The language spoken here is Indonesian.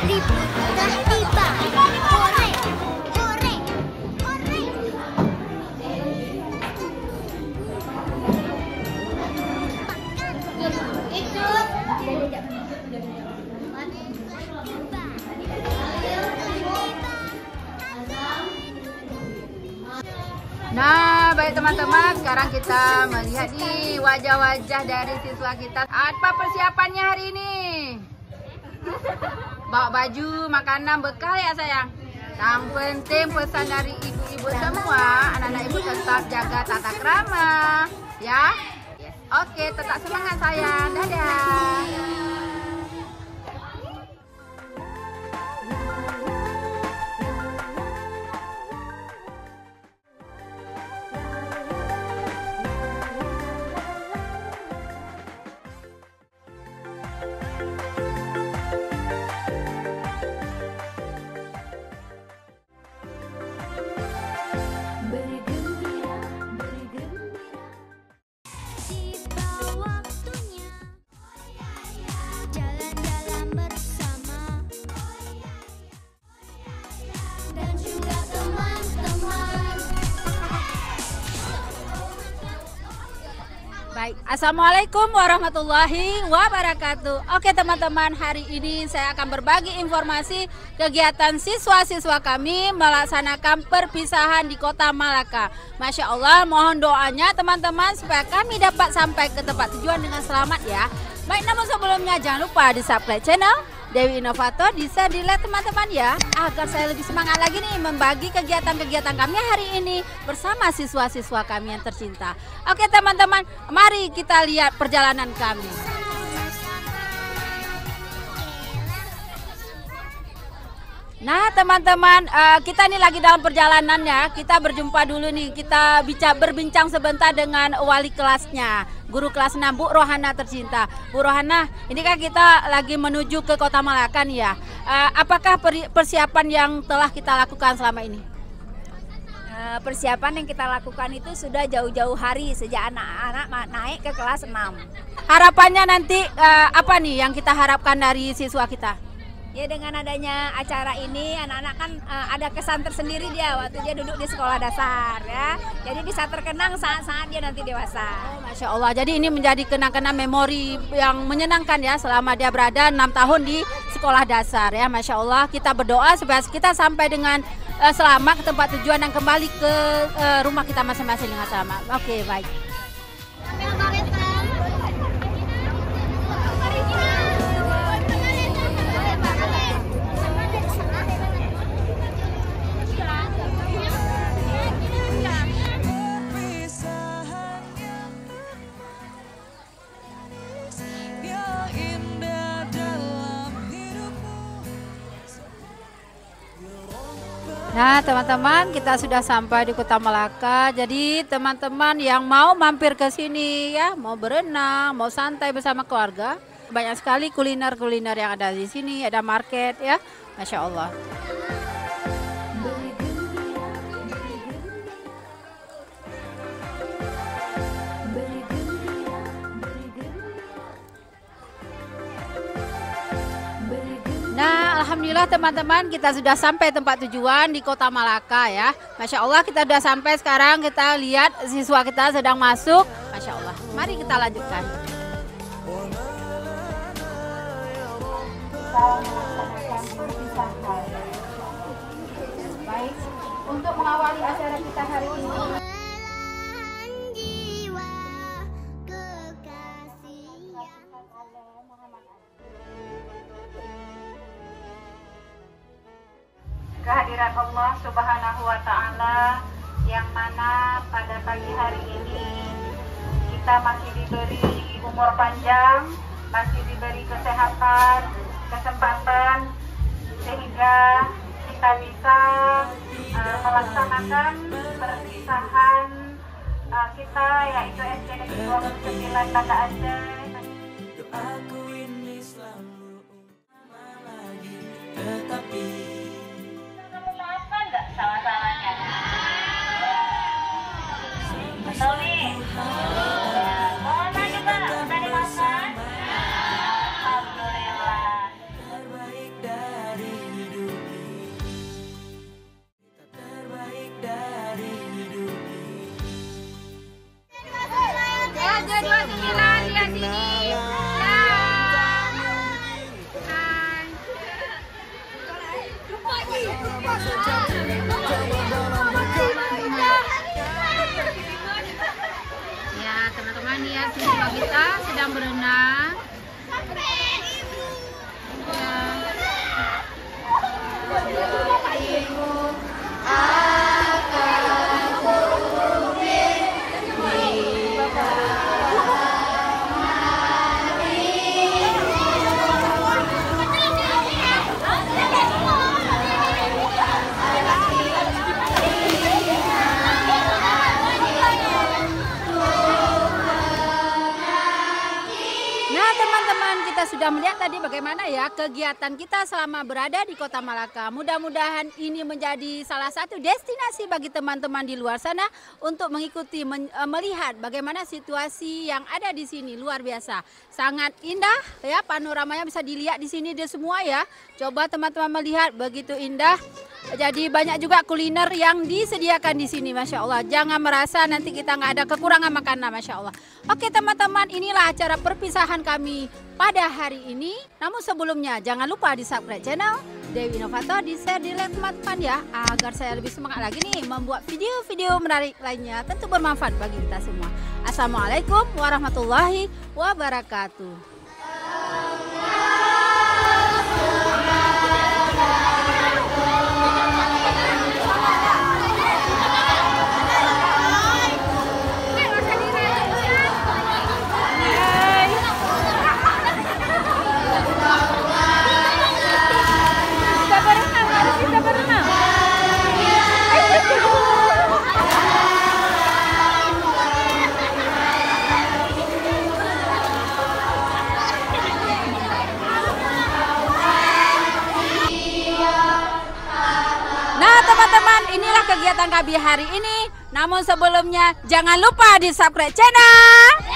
Libur udah tiba. Ore, ore, ore. Ikut. Nah, baik teman-teman, sekarang kita melihat nih wajah-wajah dari siswa kita. Apa persiapannya hari ini? Bawa baju, makanan, bekal ya sayang? Yang penting pesan dari ibu-ibu semua, anak-anak ibu tetap jaga tata krama, ya? Oke, tetap semangat sayang. Dadah. Baik, assalamualaikum warahmatullahi wabarakatuh. Oke teman-teman, hari ini saya akan berbagi informasi kegiatan siswa-siswa kami melaksanakan perpisahan di Kota Malaka. Masya Allah, mohon doanya teman-teman supaya kami dapat sampai ke tempat tujuan dengan selamat ya. Baik, namun sebelumnya jangan lupa di subscribe channel Dewi Inovator, bisa dilihat teman-teman ya, agar saya lebih semangat lagi nih membagi kegiatan-kegiatan kami hari ini bersama siswa-siswa kami yang tercinta. Oke teman-teman, mari kita lihat perjalanan kami. Nah teman-teman, kita nih lagi dalam perjalanan ya. Kita berjumpa dulu nih, kita berbincang sebentar dengan wali kelasnya, guru kelas 6 Bu Rohana tercinta. Bu Rohana, ini kan kita lagi menuju ke Kota Malaka nih ya. Apakah persiapan yang telah kita lakukan selama ini? Persiapan yang kita lakukan itu sudah jauh-jauh hari sejak anak-anak naik ke kelas 6. Harapannya nanti apa nih yang kita harapkan dari siswa kita? Ya, dengan adanya acara ini anak-anak kan ada kesan tersendiri dia waktu dia duduk di sekolah dasar ya. Jadi bisa terkenang saat-saat dia nanti dewasa. Oh, Masya Allah, jadi ini menjadi kenang-kenang memori yang menyenangkan ya selama dia berada 6 tahun di sekolah dasar ya. Masya Allah, kita berdoa supaya kita sampai dengan selamat ke tempat tujuan dan kembali ke rumah kita masing-masing dengan selamat. Oke, baik. Nah teman-teman, kita sudah sampai di Kota Malaka. Jadi teman-teman yang mau mampir ke sini ya, mau berenang, mau santai bersama keluarga, banyak sekali kuliner-kuliner yang ada di sini. Ada market ya, Masya Allah. Nah, alhamdulillah teman-teman, kita sudah sampai tempat tujuan di Kota Malaka ya. Masya Allah, kita sudah sampai. Sekarang kita lihat siswa kita sedang masuk. Masya Allah, mari kita lanjutkan. Baik, untuk mengawali acara kita hari ini, kehadirat Allah Subhanahu wa Ta'ala, yang mana pada pagi hari ini kita masih diberi umur panjang, masih diberi kesehatan, kesempatan, sehingga kita bisa melaksanakan perpisahan kita, yaitu SD Negeri 29 Banda Aceh. Aku ini selalu lagi, tetapi salah-salahnya. Betul nih. Mana juga udah dimakan? Alhamdulillah. sudah melihat tadi bagaimana ya kegiatan kita selama berada di Kota Malaka. Mudah-mudahan ini menjadi salah satu destinasi bagi teman-teman di luar sana untuk mengikuti melihat bagaimana situasi yang ada di sini. Luar biasa, sangat indah ya, panoramanya bisa dilihat di sini dia semua ya. Coba teman-teman melihat, begitu indah. Jadi banyak juga kuliner yang disediakan di sini, Masya Allah. Jangan merasa nanti kita nggak ada kekurangan makanan, Masya Allah. Oke teman-teman, inilah acara perpisahan kami pada hari ini. Namun sebelumnya jangan lupa di subscribe channel Dewi Inovator, di share, di like teman-teman ya, agar saya lebih semangat lagi nih membuat video-video menarik lainnya, tentu bermanfaat bagi kita semua. Assalamualaikum warahmatullahi wabarakatuh. Teman-teman, inilah kegiatan kami hari ini. Namun sebelumnya jangan lupa di subscribe channel